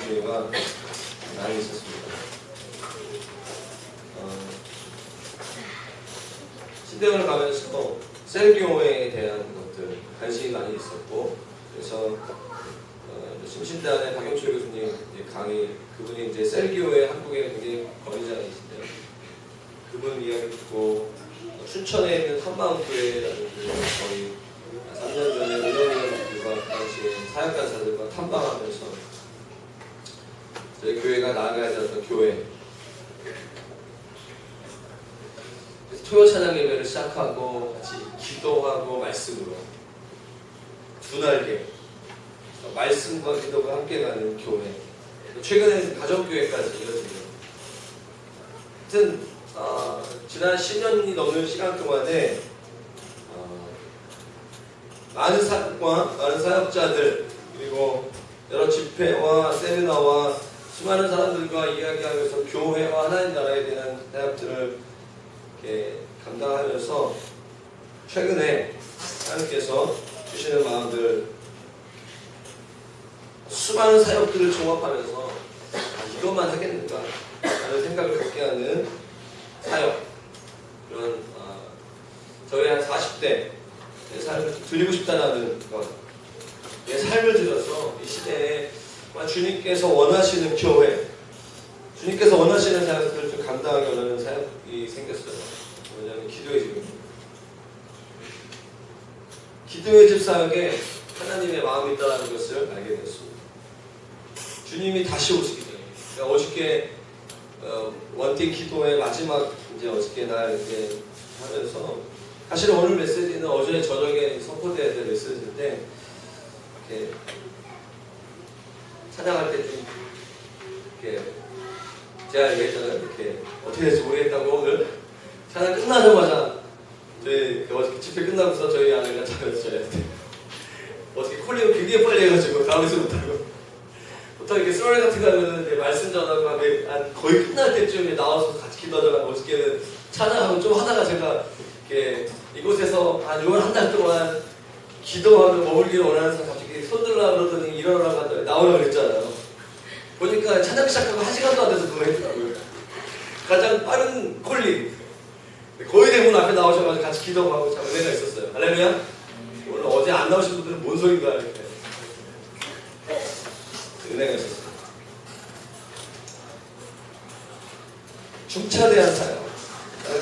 기회가 많이 있었습니다. 신대원을 가면서 셀교회에 대한 것들 관심이 많이 있었고, 그래서 심신대안의 박영철 교수님 강의, 그분이 이제 셀교회 한국에 굉장히 권위자이신데요. 그분 이야기 듣고 춘천에 있는 한마음교회라는 거의 3년 전에 은영위원들과 그 당시에 사역간사들과 탐방하면서 저희 교회가 나아가야 되었던 교회, 토요 찬양 예배를 시작하고 같이 기도하고 말씀으로 두 날개, 말씀과 기도가 함께 가는 교회, 최근에는 가정교회까지 이어지고, 하여튼 지난 10년이 넘는 시간 동안에 많은 사역과 많은 사역자들, 그리고 여러 집회와 세미나와 수많은 사람들과 이야기하면서 교회와 하나님 나라에 대한 사역들을 이렇게 감당하면서 최근에 하나님께서 주시는 마음들, 수많은 사역들을 종합하면서 이것만 하겠는가 하는 생각을 갖게 하는 사역, 그런 저희 한 40대 내 삶을 드리고 싶다라는 것, 내 삶을 들여서 이 시대에 주님께서 원하시는 교회, 주님께서 원하시는 사역들을 좀 감당하게 원하는 사역이 생겼어요. 왜냐하면 기도의 집입니다. 기도의 집 사역에 하나님의 마음이 있다는 것을 알게 되었습니다. 주님이 다시 오시기 때문에, 어저께 원팀 기도의 마지막 이제 어저께 날 이제 하면서, 사실 오늘 메시지는 어제 저녁에 선포돼야 될 메시지인데, 이렇게 찬양할 때 좀 이렇게 제가 얘기했잖아요. 이렇게 어떻게 될지 모르겠다고. 오늘 찬양 끝나자마자 저희 어저께 집회 끝나고서 저희 아내가 자면서 저희한테 어떻게 콜링을 굉장히 빨리 해가지고 가면서 못하고, 보통 이렇게 스토리 같은 거 하면 말씀 전하고 하면 거의 끝날 때쯤에 나와서 같이 기도하다가 어저께는 찬양하고 좀 하다가 제가 이렇게 이곳에서 한 달 동안 기도하며 머물기를 원하는 사람 갑자기 손들라고 그러더니 일어나라고 하더니 나오라고 그랬잖아요. 보니까 찬양 시작하고 1시간도 안 돼서 그거 했더라고요. 가장 빠른 콜링. 거의 대부분 앞에 나오셔가지고 같이 기도하고 참 은혜가 있었어요. 할렐루야? 오늘 어제 안 나오신 분들은 뭔 소린가 이렇게 은혜가 있었어요. 중차대한 사역.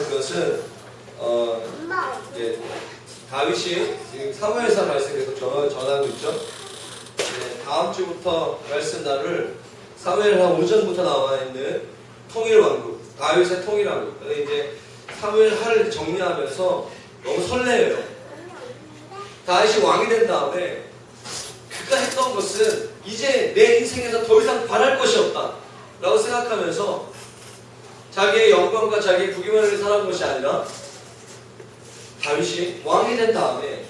그것은 다윗이 지금 사무엘서 말씀에서 전하고 있죠. 다음 주부터 말씀 날을 사무엘하 5장부터 나와 있는 통일왕국, 다윗의 통일왕국. 이제 사무엘하를 정리하면서 너무 설레요. 다윗이 왕이 된 다음에 그가 했던 것은 이제 내 인생에서 더 이상 바랄 것이 없다 라고 생각하면서 자기의 영광과 자기의 부귀만을 살아온 것이 아니라, 다윗이 왕이 된 다음에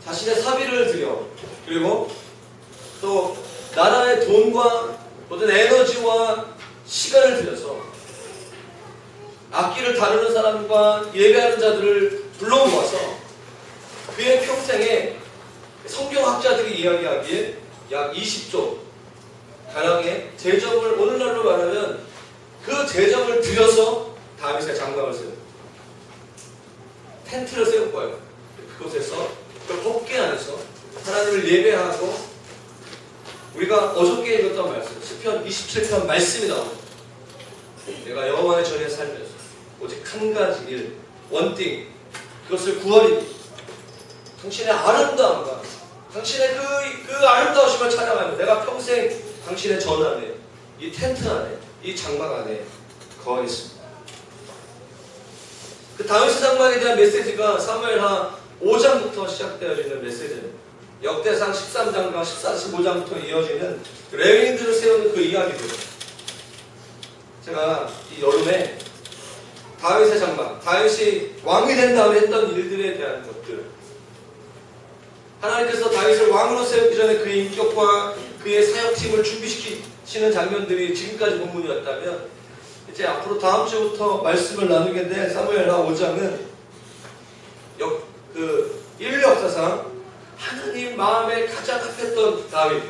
자신의 사비를 들여, 그리고 또 나라의 돈과 모든 에너지와 시간을 들여서 악기를 다루는 사람과 예배하는 자들을 불러모아서 그의 평생에 성경학자들이 이야기하기에 약 20조 가량의 재정을, 오늘날로 말하면 그 재정을 들여서 다윗의 장막을 세웁니다. 텐트를 세울 거예요. 그곳에서 그 법궤 안에서 하나님을 예배하고, 우리가 어저께 읽었던 말씀, 시편 27편 말씀이 나옵니다. 내가 여호와의 전에 살면서 오직 한 가지 일, 원띵, 그것을 구하리니 당신의 아름다움과 당신의 그 아름다우심을 찬양하며 내가 평생 당신의 전 안에, 이 텐트 안에, 이 장막 안에 거하겠습니다. 그 다윗의 장막에 대한 메시지가 사무엘하 5장부터 시작되어지는 메시지입니다. 역대상 13장과 14, 15장부터 이어지는 레위인들을 세우는 그 이야기들. 제가 이 여름에 다윗의 장막, 다윗이 왕이 된 다음에 했던 일들에 대한 것들, 하나님께서 다윗을 왕으로 세우기 전에 그의 인격과 그의 사역팀을 준비시키시는 장면들이 지금까지 본문이었다면, 이제 앞으로 다음 주부터 말씀을 나누게 된 사무엘하 5장은 인류 역사상 하나님 마음에 가장 합했던 다윗,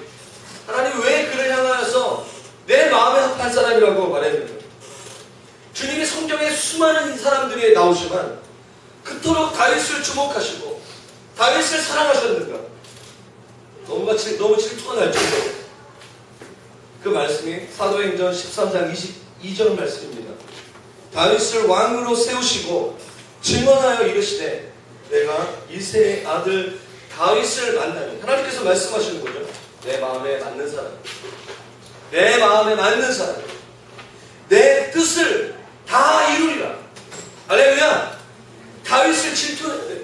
하나님 왜 그를 향하여서 연합한 사람이라고 말해야 됩니다. 주님이 성경에 수많은 사람들이 나오지만 그토록 다윗을 주목하시고 다윗을 사랑하셨는가? 너무 질투가 날 정도로 그 말씀이 사도행전 13장 22절 말씀입니다. 다윗을 왕으로 세우시고 증언하여 이르시되 내가 이새의 아들 다윗을 만나니, 하나님께서 말씀하시는 거죠. 내 마음에 맞는 사람, 내 마음에 맞는 사람, 내 뜻을 다 이루리라. 할렐루야. 다윗을 질투해야 돼요.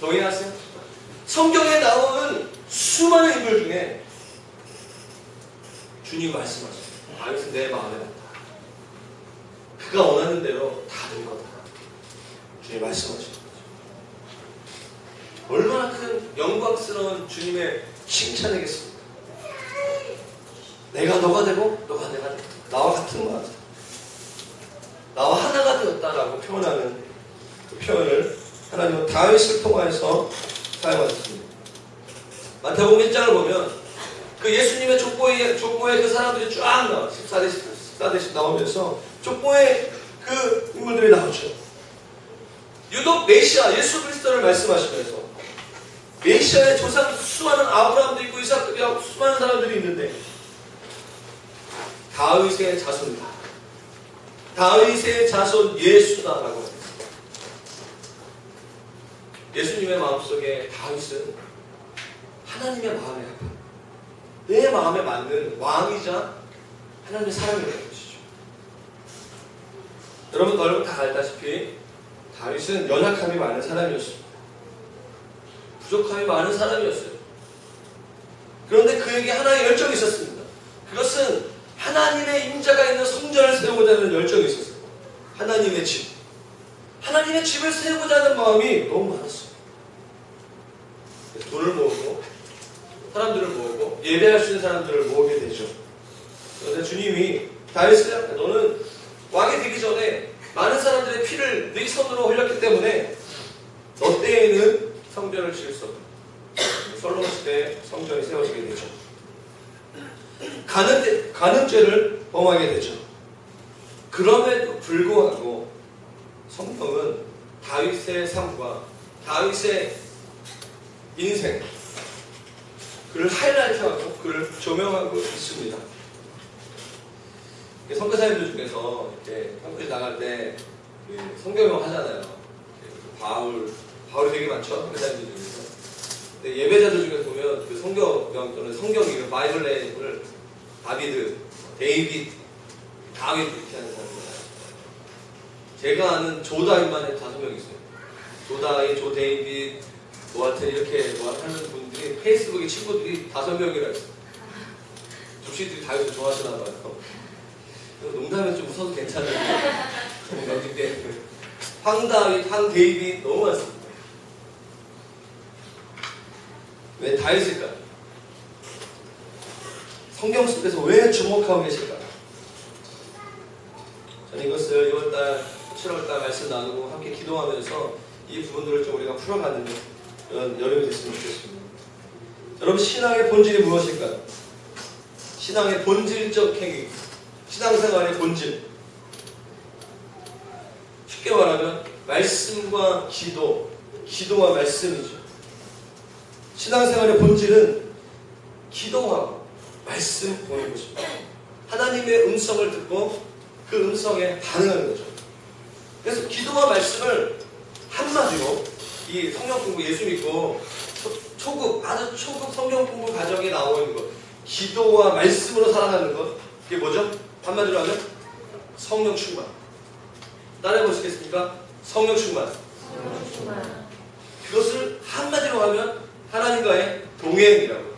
동의하세요? 성경에 나오는 수많은 인물 중에 주님 말씀하셨어요. 다윗은 내 마음에 맞다. 그가 원하는 대로 다 된 거다. 주님 말씀하시는 거죠. 얼마나 큰 영광스러운 주님의 칭찬이겠습니까? 내가 너가 되고 너가 내가 되고 나와 같은 마음, 나와 하나가 되었다라고 표현하는 그 표현을 하나님은 다윗을 통하여서 사용하셨습니다. 마태복음 1장을 보면 그 예수님의 족보에 그 사람들이 쫙 나와 14대씩 나오면서 족보에 그 인물들이 나오죠. 유독 메시아 예수 그리스도를 말씀하시면서 메시아의 조상 수많은 아브라함도 있고 이삭도 있고 수많은 사람들이 있는데 다윗의 자손이다. 다윗의 자손 예수다라고 했습니다. 예수님의 마음속에 다윗은 하나님의 마음에 합한, 내 마음에 맞는 왕이자 하나님의 사람이라는 것이죠. 여러분 다 알다시피 다윗은 연약함이 많은 사람이었습니다. 부족함이 많은 사람이었어요. 그런데 그에게 하나의 열정이 있었습니다. 그것은 하나님의 임재가 있는 성전을 세우고자 하는 열정이 있었어요. 하나님의 집을 세우고자 하는 마음이 너무 많았어요. 돈을 모으고 사람들을 모으고 예배할 수 있는 사람들을 모으게 되죠. 그런데 주님이 다윗을 너는 왕이 되기 전에 많은 사람들의 피를 네 손으로 흘렸기 때문에 너 때에는 성전을 지을 수 없다. 솔로몬 시대에 성전이 세워지게 되죠. 가는 죄를 범하게 되죠. 그럼에도 불구하고 성경은 다윗의 삶과 다윗의 인생, 그를 하이라이트하고 그를 조명하고 있습니다. 선교사님들 중에서 이렇게 한국에 나갈 때 성경명 하잖아요. 바울이 되게 많죠. 선교사님들 중에서. 근데 예배자들 중에서 보면 그 성경명 또는 성경 이름 바이블 네임을 다비드, 데이빗, 다윗 이렇게 하는 사람들. 제가 아는 조다윗만 해도 5명 있어요. 조다윗, 조데이빗, 노아튼 이렇게 하는 분들이 페이스북에 친구들이 5명이라 했어요. 조씨들이 다윗을 좋아하시나 봐요. 농담에서 좀 웃어도 괜찮은데 황다윗, 황데이빗 너무 많습니다. 왜 다윗일까요? 성경 속에서 왜 주목하고 계실까요? 저는 이것을 6월달, 7월달 말씀 나누고 함께 기도하면서 이 부분들을 좀 우리가 풀어가는 이런 여름이 됐으면 좋겠습니다. 여러분, 신앙의 본질이 무엇일까요? 신앙의 본질적 행위, 신앙생활의 본질. 쉽게 말하면 말씀과 기도와 말씀이죠. 신앙생활의 본질은 기도하고 말씀 보는 것입니다. 하나님의 음성을 듣고 그 음성에 반응하는 거죠. 그래서 기도와 말씀을 한마디로 이 성경 공부 예수 믿고 아주 초급 성경 공부 과정에 나오고 있는 것, 기도와 말씀으로 살아가는 것, 그게 뭐죠? 한마디로 하면 성령 충만. 따라해 보시겠습니까? 성령 충만. 그것을 한마디로 하면 하나님과의 동행이라고 해요.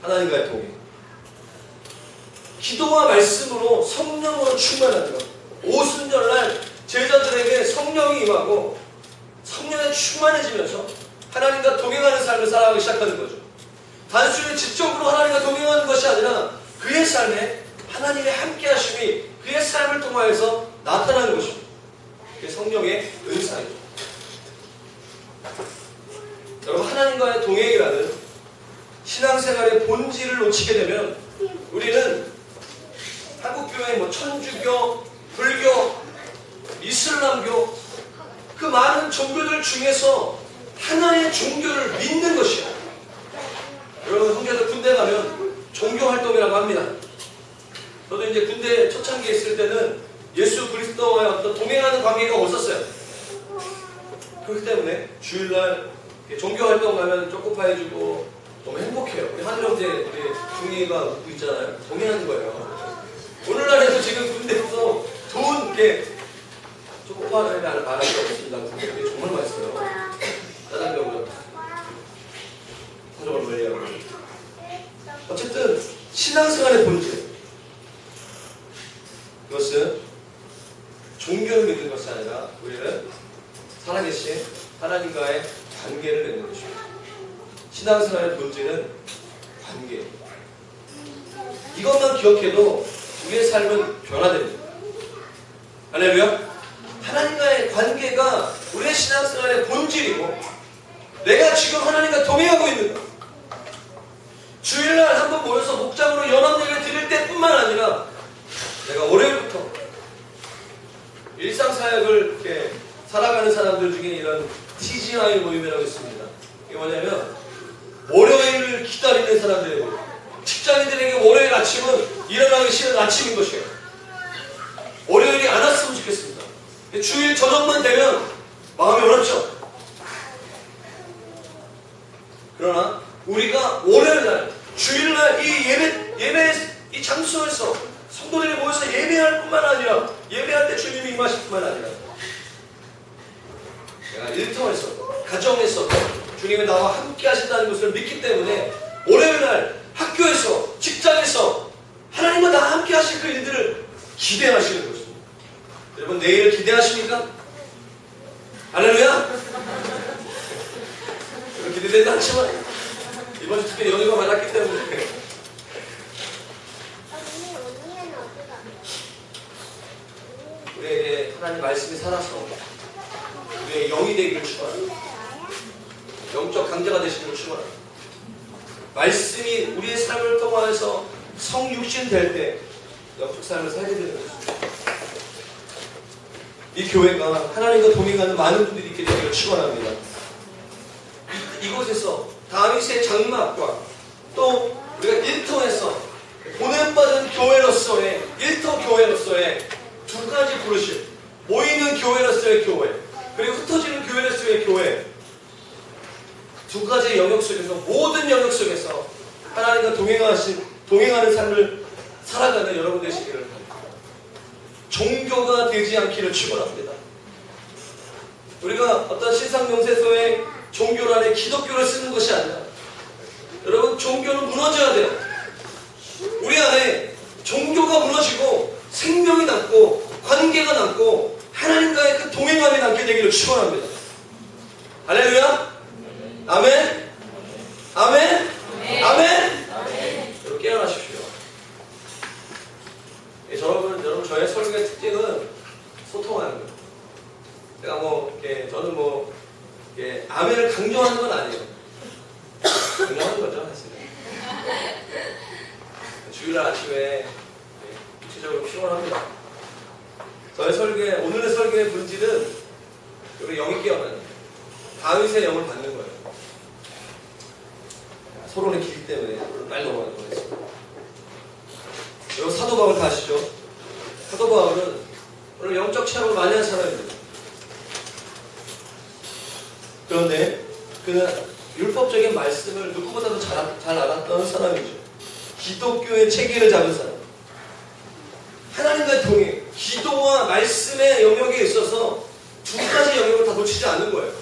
하나님과의 동행. 기도와 말씀으로 성령으로 충만하는 것. 오순절날 제자들에게 성령이 임하고 성령에 충만해지면서 하나님과 동행하는 삶을 살아가기 시작하는 거죠. 단순히 지적으로 하나님과 동행하는 것이 아니라 그의 삶에 하나님의 함께하심이 그의 삶을 통하여서 나타나는 것입니다. 그게 성령의 은사이죠. 여러분, 하나님과의 동행이라는 신앙생활의 본질을 놓치게 되면 우리는 기독교의 뭐 천주교, 불교, 이슬람교 그 많은 종교들 중에서 하나의 종교를 믿는 것이야. 여러분 형제들 군대 가면 종교 활동이라고 합니다. 저도 이제 군대 초창기에 있을 때는 예수 그리스도와의 어떤 동행하는 관계가 없었어요. 그렇기 때문에 주일날 종교 활동 가면 초코파이 주고 너무 행복해요. 우리 하늘 형제, 우리 중이가 웃고 있잖아요. 동행하는 거예요. 오늘날에도 지금 군대에서 좋은 이렇게 초코파이를 안 할 수 없습니다. 군대 정말 맛있어요. 짜장면으로 사정을 멀리하고. 어쨌든 신앙생활의 본질, 그것은 종교를 믿는 것이 아니라 우리는 살아계신 하나님과의 관계를 맺는 것입니다. 신앙생활의 본질은 관계. 이것만 기억해도 우리의 삶은 변화됩니다. 할렐루야. 하나님과의 관계가 우리의 신앙생활의 본질이고, 내가 지금 하나님과 동행하고 있는 것. 주일날 한번 모여서 목장으로 연합예배 드릴 때뿐만 아니라 내가 월요일부터 일상사역을 이렇게 살아가는 사람들 중에 이런 TGI 모임이라고 있습니다. 이게 뭐냐면 월요일을 기다리는 사람들의 모임. 직장인들에게 월요일 아침은 일어나기 싫은 아침인 것이에요. 월요일이 안 왔으면 좋겠습니다. 주일 저녁만 되면 마음이 어렵죠. 그러나 우리가 월요일날, 주일날 이 예배 이 장소에서 성도들이 모여서 예배할 뿐만 아니라, 예배할 때 주님이 임하실 뿐만 아니라 내가 일터에서, 가정에서 주님이 나와 함께 하신다는 것을 믿기 때문에 월요일날 학교에서, 직장에서 하나님과 나와 함께 하실 그 일들을 기대하시는 것입니다. 여러분 내일을 기대하십니까? 할렐루야? 기대되지 않지만 이번 주 특히 연휴가 많았기 때문에 우리에게 하나님 말씀이 살아서 우리의 영이 되기를 축원합니다. 영적 강자가 되시기를 축원합니다. 말씀이 우리의 삶을 통하여서 성육신 될 때 영적 삶을 살게 되는 것입니다. 이 교회가 하나님과 동행하는 많은 분들이 있게 되기를 축원합니다. 이곳에서 다윗의 장막과 또 우리가 일터에서 보냄받은 교회로서의, 일터 교회로서의 두 가지 부르심, 모이는 교회로서의 교회, 그리고 흩어지는 교회로서의 교회, 두 가지 영역 속에서, 모든 영역 속에서 하나님과 동행하는 삶을 살아가는 여러분 되시기를 바랍니다. 종교가 되지 않기를 축원합니다. 우리가 어떤 신상명세서의 종교 안에 기독교를 쓰는 것이 아니라, 여러분 종교는 무너져야 돼요. 우리 안에 종교가 무너지고 생명이 남고 관계가 남고 하나님과의 그 동행함이 남게 되기를 축원합니다. 할렐루야. 아멘. 아멘. 아멘. 여러분 깨어나십시오. 여러분 저의 설교의 특징은 소통하는 거예요. 제가 저는 아멘을 강조하는 건 아니에요. 강조하는 거죠, 사실은. 주일날 아침에 구체적으로 피곤합니다. 저의 설교의, 오늘의 설교의 본질은 우리 영이 깨어나는, 다윗의 영을 받는 거예요. 서론의 길이 때문에 빨리 넘어가는 거겠습니다. 여러분 사도 바울 다 아시죠? 사도 바울은 오늘 영적 체험을 많이 한 사람입니다. 그런데 그는 율법적인 말씀을 누구보다도 잘 알았던 사람이죠. 기독교의 체계를 잡은 사람. 하나님과의 동행, 기도와 말씀의 영역에 있어서 두 가지 영역을 다 놓치지 않는 거예요.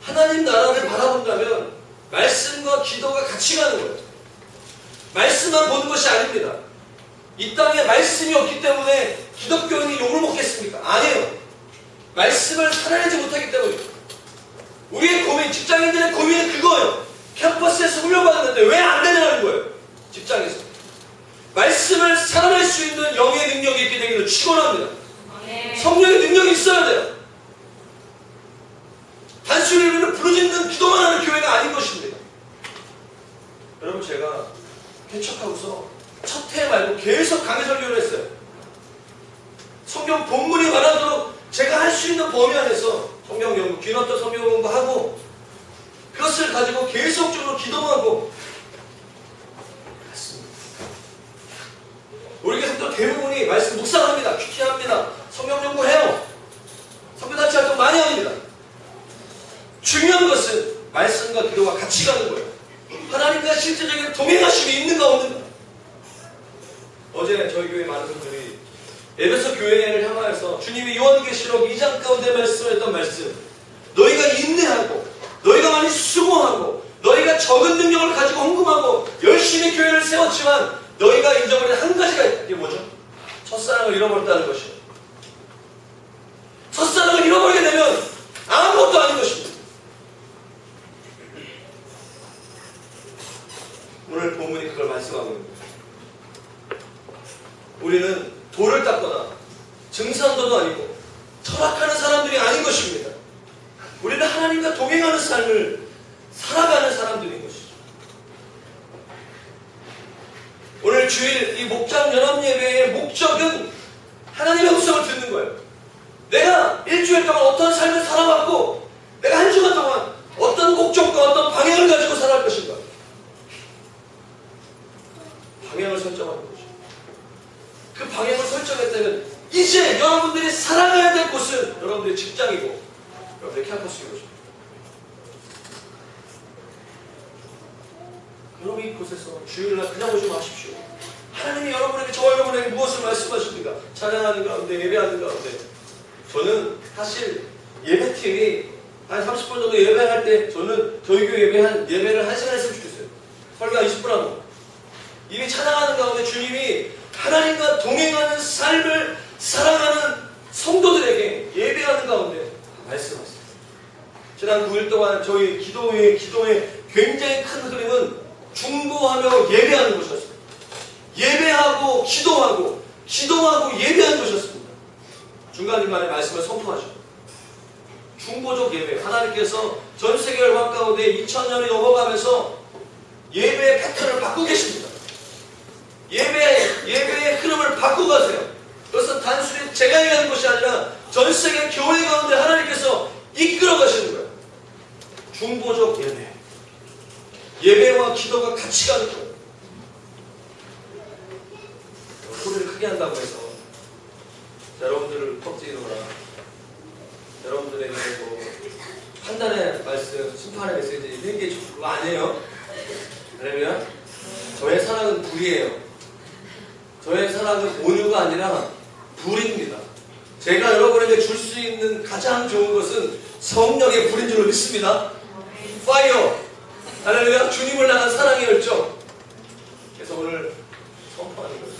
하나님 나라를 바라본다면 말씀과 기도가 같이 가는 거예요. 말씀만 보는 것이 아닙니다. 이 땅에 말씀이 없기 때문에 기독교인이 욕을 먹겠습니까? 아니에요. 말씀을 살아내지 못하기 때문입니다. 우리의 고민, 직장인들의 고민은 그거예요. 캠퍼스에서 훈련받았는데 왜 안 되냐는 거예요. 직장에서. 말씀을 살아낼 수 있는 영의 능력이 있게 되기를 축원합니다. 성령의 능력이 있어야 돼요. 단순히 우리는 부르짖는 기도만 하는 교회가 아닌 것입니다. 여러분 제가 개척하고서 첫 해 말고 계속 강해설교를 했어요. 성경 본문이 말하도록 제가 할 수 있는 범위 안에서 성경 연구, 귀납도 성경 공부하고 그것을 가지고 계속적으로 기도하고 했습니다. 우리 교회도 대부분이 말씀 묵상합니다. 큐티합니다. 성경 연구해요. 선교단체 활동 많이 합니다. 중요한 것은 말씀과 기도가 같이 가는 거예요. 하나님과 실제적인 동행하심이 있는가 없는가. 어제 저희 교회 많은 분들이 에베소 교회를 향하여서 주님이 요한계시록 2장 가운데 말씀했던 말씀, 너희가 인내하고 너희가 많이 수고하고 너희가 적은 능력을 가지고 헌금하고 열심히 교회를 세웠지만 너희가 잊어버린 한 가지가 있다. 이게 뭐죠? 첫사랑을 잃어버렸다는 것이에요. 첫사랑을 잃어버리게 되면 아무것도 아닌 것입니다. 오늘 본문이 그걸 말씀하고 있습니다. 우리는 돌을 닦거나 증산도도 아니고 철학하는 사람들이 아닌 것입니다. 우리는 하나님과 동행하는 삶을 살아가는 사람들인 것이죠. 오늘 주일 이 목장 연합 예배의 목적은 하나님의 음성을 듣는 거예요. 내가 일주일 동안 어떤 삶을 살아왔고 내가 한 주간 동안 어떤 목적과 어떤 방향을 가지고 살아갈 것인가. 방향을 설정하는 거죠. 그 방향을 설정했다면 이제 여러분들이 살아가야 될 곳은 여러분들의 직장이고 여러분들의 캠퍼스인 것입니다. 여러분 이곳에서 주일날 그냥 오지 마십시오. 하나님이 여러분에게 저와 여러분에게 무엇을 말씀하십니까? 찬양하는 가운데 예배하는 가운데 저는 사실 예배팀이 한 30분 정도 예배할 때 저는 저희 교회 예배를 1시간 했으면 좋겠어요. 설교가 20분 하고 이미 찬양하는 가운데 주님이 하나님과 동행하는 삶을 살아가는 성도들에게 예배하는 가운데 말씀하세요. 지난 9일 동안 저희 기도의 굉장히 큰 흐름은 중보하며 예배하는 것이었습니다. 예배하고 기도하고 예배하는 것이었습니다. 중간중간에 말씀을 선포하죠. 중보적 예배. 하나님께서 전 세계 열방 가운데 2000년이 넘어가면서 예배의 패턴을 바꾸고 계십니다. 예배의 흐름을 바꾸고 가세요. 그것은 단순히 제가 얘기하는 것이 아니라 전 세계 교회 가운데 하나님께서 이끌어 가시는 거예요. 중보적 예배. 예배와 기도가 같이 가는 거예요. 소리를 크게 한다고 해서 여러분들을 껍질이거나 여러분들에게 뭐 판단의 말씀, 심판의 메시지 이런 게 그거 아니에요. 그러면 저의 사랑은 불이에요. 저의 사랑은 온유가 아니라 불입니다. 제가 여러분에게 줄 수 있는 가장 좋은 것은 성령의 불인 줄 믿습니다. 파이어. 할렐루야. 주님을 향한 사랑의 열정. 그래서 오늘 선포하는 거예요.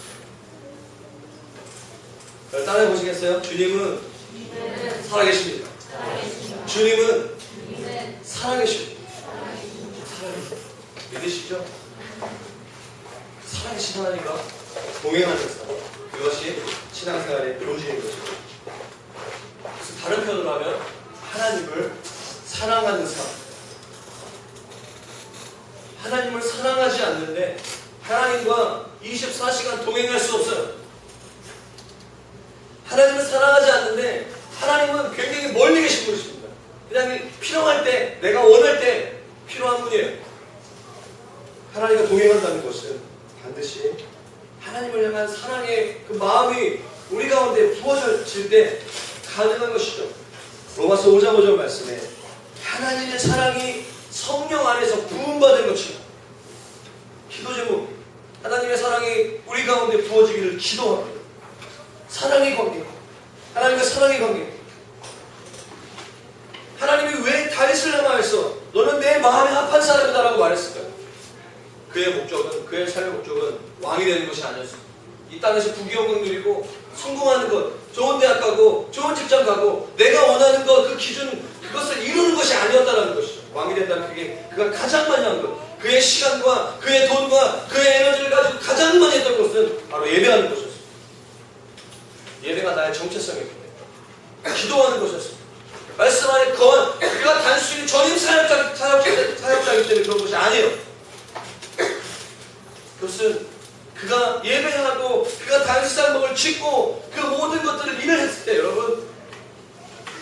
따라해 보시겠어요? 주님은 살아계십니다. 주님은 살아계십니다. 믿으시죠? 살아계신 하나님과 동행하는 삶. 그것이 신앙생활의 본질인 것입니다. 그래서 다른 표현으로 하면 하나님을 사랑하는 삶. 하나님을 사랑하지 않는데 하나님과 24시간 동행할 수 없어요. 하나님을 사랑하지 않는데 하나님은 굉장히 멀리 계신 분이십니다. 그냥 필요할 때, 내가 원할 때 필요한 분이에요. 하나님과 동행한다는 것은 반드시 하나님을 향한 사랑의 그 마음이 우리 가운데 부어질 때 가능한 것이죠. 로마서 5장 5절 말씀에 하나님의 사랑이 성령 안에서 부음받은 것이요. 기도 제목, 하나님의 사랑이 우리 가운데 부어지기를 기도합니다. 사랑의 관계, 하나님과 사랑의 관계. 하나님이 왜 다윗을 향하여서 너는 내 마음에 합한 사람이다 라고 말했을까요? 그의 목적은, 그의 삶의 목적은 왕이 되는 것이 아니었습니다. 이 땅에서 부귀영광 누리고 성공하는 것, 좋은 대학 가고 좋은 직장 가고 내가 원하는 것, 그 기준, 그것을 이루는 것이 아니었다는 것이죠. 왕이 된다면 그가 가장 많이 한 것, 그의 시간과 그의 돈과 그의 에너지를 가지고 가장 많이 했던 것은 바로 예배하는 것이었습니다. 예배가 나의 정체성이었기 기도하는 것이었습니다. 말씀 안에 거한, 그가 단순히 전임 사역자이기 때문에 그런 것이 아니에요. 그것은 그가 예배하고 그가 단수장막을 짓고 그 모든 것들을 일을 했을 때 여러분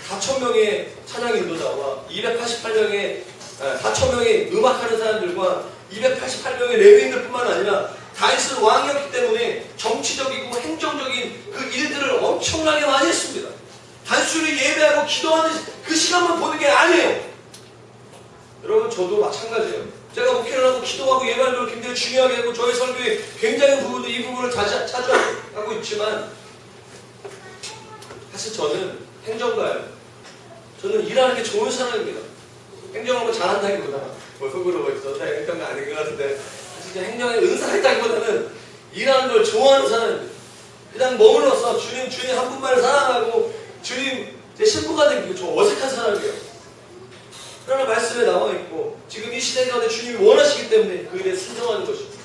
4,000명의 찬양 인도자와 288명의 4,000명의 음악하는 사람들과 288명의 레위인들뿐만 아니라 다윗은 왕이었기 때문에 정치적이고 행정적인 그 일들을 엄청나게 많이 했습니다. 단순히 예배하고 기도하는 그 시간만 보는 게 아니에요. 여러분 저도 마찬가지예요. 제가 목회를 하고 기도하고 예배하는 걸 굉장히 중요하게 하고 저의 설교에 굉장히 부분도 이 부분을 차지하고 있지만 사실 저는 행정가예요. 저는 일하는 게 좋은 사람입니다. 행정하는 거 잘한다기보다 뭐 속으로 있어서 행정가 아닌 것 같은데 진짜 행정에 은사가 있다기보다는 일하는 걸 좋아하는 사람입니다. 그냥 머물러서 주님 한 분만을 사랑하고 주님 제 신부가 되기 좀 어색한 사람이에요. 그러나 말씀에 나와 있고 지금 이 시대 가운데 주님이 원하시기 때문에 그 일에 순종하는 것입니다.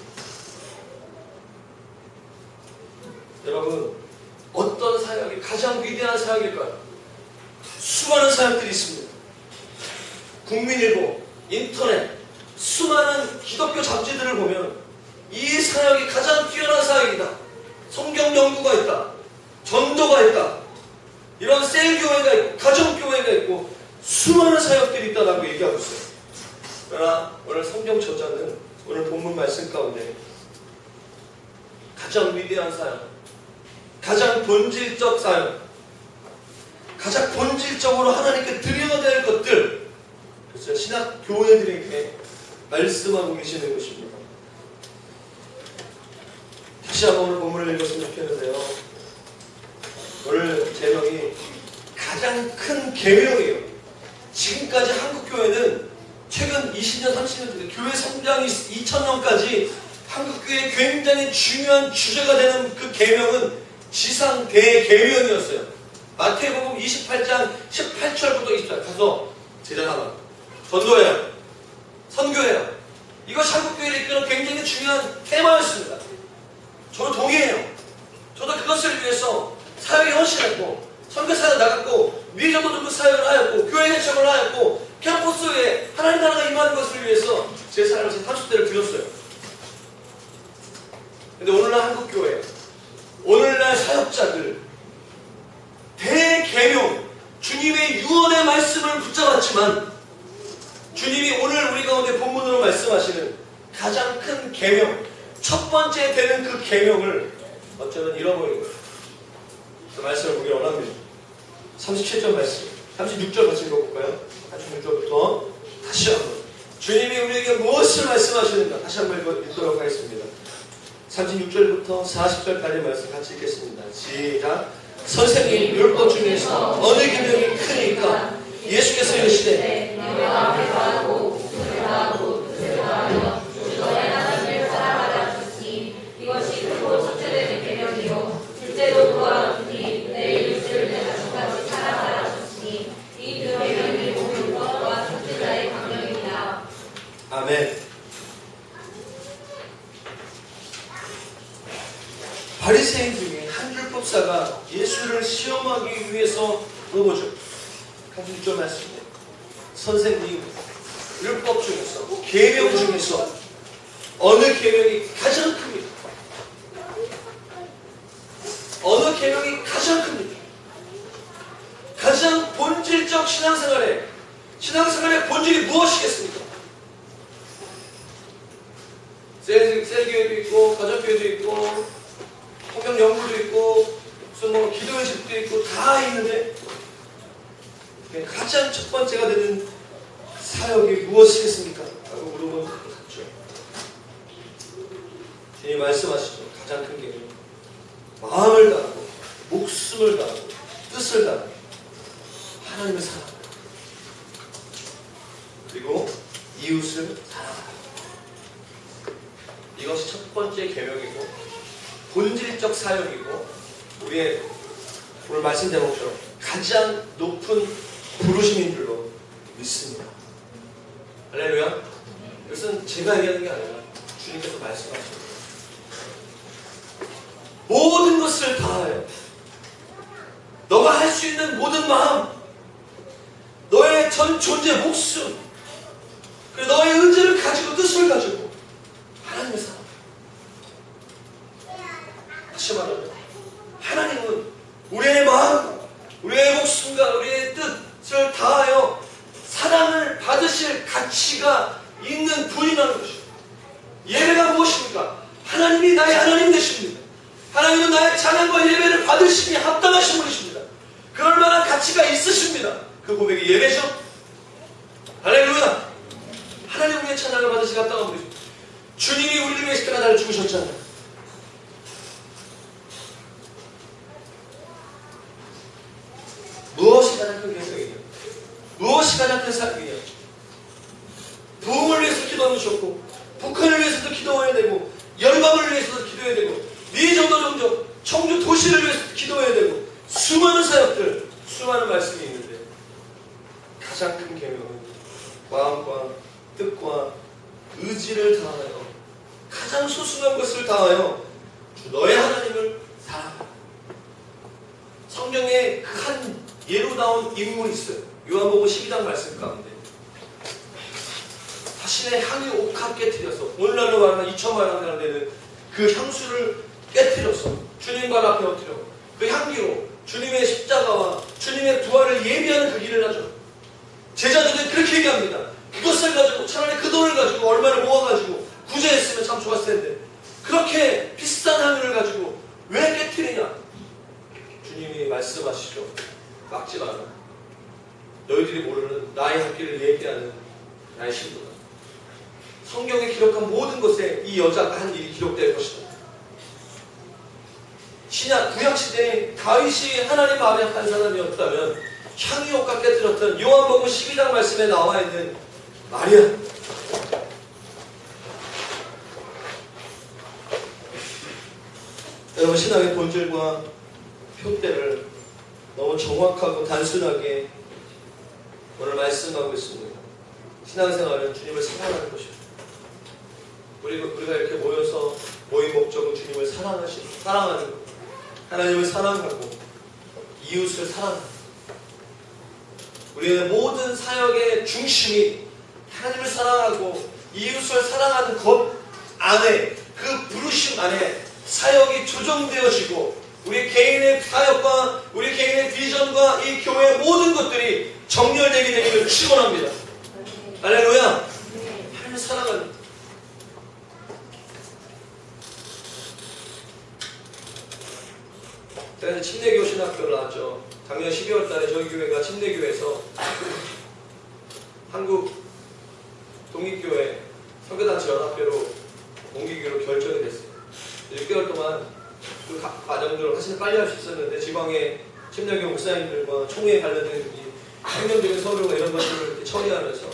여러분 어떤 사역이 가장 위대한 사역일까요? 수많은 사역들이 있습니다. 국민일보, 인터넷, 수많은 기독교 잡지들을 보면 이 사역이 가장 뛰어난 사역이다. 성경 연구가 있다. 전도가 있다. 이런 셀교회가 있고 가정교회가 있고 수많은 사역들이 있다라고 얘기하고 있어요. 그러나 오늘 성경 저자는 오늘 본문 말씀 가운데 가장 위대한 사역, 가장 본질적 사역, 가장 본질적으로 하나님께 드려야 될 것들, 그래서 신학 교회들에게 말씀하고 계시는 것입니다. 다시 한번 오늘 본문을 읽었으면 좋겠는데요. 오늘 제목이 가장 큰 계명이에요. 지금까지 한국교회는 최근 20년, 30년 교회 성장이 2000년까지 한국교회의 굉장히 중요한 주제가 되는 그 계명은 지상 대계명이었어요. 마태복음 28장 18절부터 20절 가서 제자하라, 전도해라, 선교해라. 이것이 한국교회를 이끄는 굉장히 중요한 테마였습니다. 저도 동의해요. 저도 그것을 위해서 사역에 헌신했고 선교사에 나갔고 미전도 그 사역을 하였고 교회 개척을 하였고 캠퍼스에 하나님 나라가 임하는 것을 위해서 제 삶을 제 30대를 드렸어요. 근데 오늘날 한국교회, 오늘날 사역자들 대계명 주님의 유언의 말씀을 붙잡았지만 주님이 오늘 우리 가운데 본문으로 말씀하시는 가장 큰 계명, 첫 번째 되는 그 계명을 어쩌면 잃어버린 거예요. 그 말씀을 보기 원합니다. 37절 말씀, 36절 같이 읽어볼까요? 36절부터 다시 한번 주님이 우리에게 무엇을 말씀하시는가 다시 한번 읽도록 하겠습니다. 36절부터 40절까지 말씀 같이 읽겠습니다. 시작. 선생님, 율법 중에서 어느 계명이 크니까? 예수께서 이르시되 이것이 크고 첫째되는 계명이요 둘째도 그와 같으니 내 이웃을 내 자신같이 사랑하라 하셨으니 이 두 계명이 온 율법과 첫째자의 강령입니다. 아멘. 바리새인 중에 한 율법사가 예수를 시험하기 위해서 물어보죠. 36절 말씀입니다. 선생님, 율법 중에서, 계명 중에서 어느 계명이 가장 큽니까? 어느 계명이 가장 큽니까? 가장 본질적 신앙생활의 본질이 무엇이겠습니까? 셀교회도 있고, 가정교회도 있고, 성경 연구도 있고, 무슨 뭐 기도의 집도 있고, 다 있는데, 가장 첫 번째가 되는 사역이 무엇이겠습니까? 라고 물어보면 같죠. 주님 말씀하시죠. 가장 큰 게 마음을 다하고, 목숨을 다하고, 뜻을 다하고, 하나님을 사랑하고, 그리고 이웃을 사랑하고. 이것이 첫 번째 계명이고, 본질적 사역이고, 우리의 오늘 말씀 제목처럼 가장 높은 부르심인 줄로 믿습니다. 할렐루야. 이것은 제가 얘기하는 게 아니라 주님께서 말씀하십니다. 모든 것을 다하여 너가 할 수 있는 모든 마음, 너의 전 존재 목숨, 그리고 너의 의지를 가지고 뜻을 가지고 하나님의 사랑. 다시 말하면 하나님은 우리의 마음, 우리의 목숨과 우리의 뜻을 다하여 사랑을 받으실 가치가 있는 분이라는 것입니다. 예배가 무엇입니까? 하나님이 나의 하나님 되십니다. 하나님은 나의 찬양과 예배를 받으시니 합당하신 분이십니다. 그럴 만한 가치가 있으십니다. 그 고백이 예배죠. 할렐루야. 하나님 우리의 찬양을 받으시니 합당한 분이십니다. 주님이 우리를 위해 십자가에 죽으셨잖아요. 무엇이 가장 큰 개성이냐? 무엇이 가장 큰 사랑이냐? 부흥을 위해서 기도하면 좋고, 북한을 위해서도 기도해야 되고, 열방을 위해서도 기도해야 되고, 미정도 종족, 청주 도시를 위해서도 기도해야 되고, 수많은 사역들, 수많은 말씀이 있는데 가장 큰 계명은 마음과 뜻과 의지를 다하여 가장 소중한 것을 다하여 주 너의 하나님을 사랑하라. 성경에 그 한 예로 나온 인물이 있어요. 요한복음 12장 말씀 가운데 자신의 향이 옥합 깨뜨려서 오늘날로 말하면 2천만 원 되는 그 향수를 깨뜨려서 주님 발 앞에 엎드려 그 향기로 주님의 십자가와 주님의 부활을 예비하는 그 길을 하죠. 제자들은 그렇게 얘기합니다. 그것을 가지고 차라리 그 돈을 가지고 얼마를 모아가지고 구제했으면 참 좋았을 텐데 그렇게 비싼 향유를 가지고 왜 깨뜨리냐? 주님이 말씀하시죠. 막지 마라. 너희들이 모르는 나의 향기를 얘기하는 나의 신도다. 성경에 기록한 모든 것에 이 여자가 한 일이 기록될 것이다. 신약 구약시대에 다윗이 하나님 마음에 한 사람이었다면 향유옥과 깨뜨렸던 요한복음 12장 말씀에 나와 있는 마리아. 여러분 신앙의 본질과 표대를 너무 정확하고 단순하게 오늘 말씀하고 있습니다. 신앙생활은 주님을 사랑하는 것입니다. 우리가 이렇게 모여서 모임 목적은 주님을 사랑하는 것, 하나님을 사랑하고 이웃을 사랑하는 것. 우리의 모든 사역의 중심이 하나님을 사랑하고 이웃을 사랑하는 것 안에 그 부르심 안에 사역이 조정되어지고 우리 개인의 사역과 우리 개인의 비전과 이 교회의 모든 것들이 정렬되게 되기를 축원합니다. 할렐루야. 하나님을 사랑하는 제가 침례교 신학교를 나왔죠. 작년 12월 달에 저희 교회가 침례교회에서 한국 독립교회 선교단체 연합회로 옮기기로 결정이 됐어요. 6개월 동안 그 과정들을 사실 빨리 할 수 있었는데 지방의 침례교 목사님들과 총회에 관련된 행정적인 서류가 이런 것들을 이렇게 처리하면서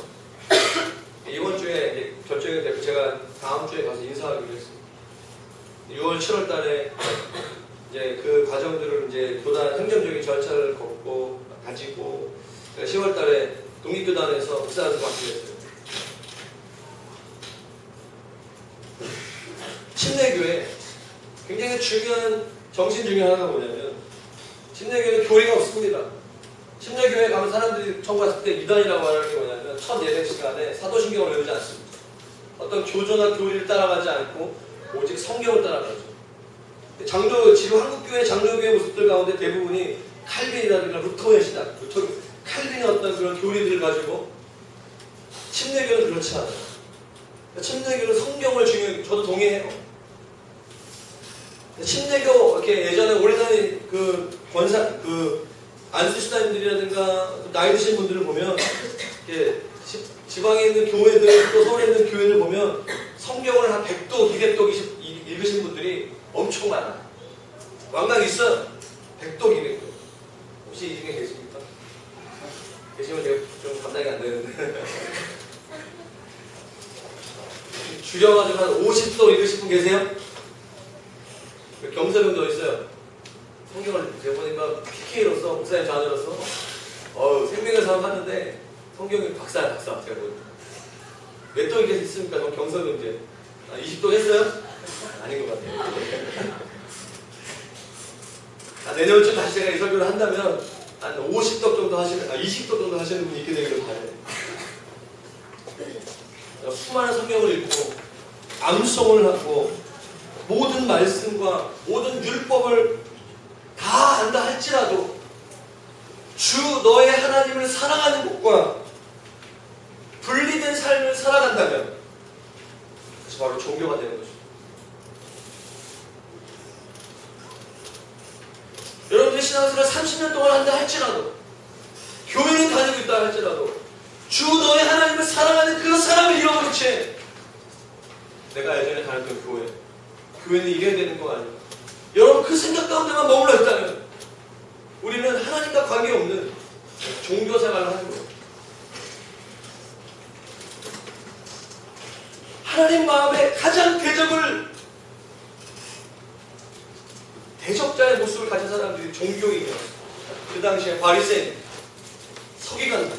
이번 주에 이제 결정이 됐고 제가 다음 주에 가서 인사하기로 했습니다. 6월 7월 달에 이제 그 과정들을 이제 교단 행정적인 절차를 가지고 10월 달에 독립교단에서 목사를 맡기로 했어요. 침례교회 굉장히 중요한 정신 중에 하나가 뭐냐면 침례교회는 교리가 없습니다. 침례교회 가면 사람들이 처음 갔을 때 이단이라고 하는 게 뭐냐면 첫 예배 시간에 사도신경을 외우지 않습니다. 어떤 교조나 교리를 따라가지 않고 오직 성경을 따라가죠. 지금 한국교회 장로교회 모습들 가운데 대부분이 칼빈이라든가 루터의 신학, 칼빈의 어떤 그런 교리들을 가지고 침례교는 그렇지 않아요. 침례교는 성경을 중요하게, 저도 동의해요. 침례교, 이렇게 예전에 오래전에 안수시다님들이라든가 나이 드신 분들을 보면, 이렇게 지방에 있는 교회들, 또 서울에 있는 교회들 보면 성경을 한 100독, 200독 읽으신 분들이 엄청 많아. 왕강 있어. 100독, 200독. 혹시 이 중에 계십니까? 계시면 제가 좀 감당이 안 되는데. 줄여가지고 한 50독 읽으신 분 계세요? 경서병도 있어요. 성경을 제가 보니까 PK로서, 목사님 자녀로서 생명의 삶 하는데 성경이 박사야, 박사. 제가 보니까. 몇 독 이렇게 있습니까? 그럼 경서병제. 20독 했어요? 아닌 것 같아요. 내년쯤 다시 제가 이 설교를 한다면 한 50독 정도 하시는, 20독 정도 하시는 분이 있게 되기를 바라요. 수많은 성경을 읽고 암송을 하고 모든 모든 말씀과 모든 율법을 다 안다 할지라도 주 너의 하나님을 사랑하는 것과 분리된 삶을 살아간다면 그것이 바로 종교가 되는 것입니다. 여러분들이 신앙생활을 30년 동안 한다 할지라도 교회는 다니고 있다 할지라도 주 너의 하나님을 사랑하는 그 사람을 잃어버린 채 내가 예전에 다녔던 교회는 이래야 되는 거 아니야. 여러분 그 생각 가운데만 머물러 있다면 우리는 하나님과 관계없는 종교 생활을 하는 거예요. 하나님 마음에 가장 대적자의 모습을 가진 사람들이 종교인이었어요. 그 당시에 바리새인, 서기관들.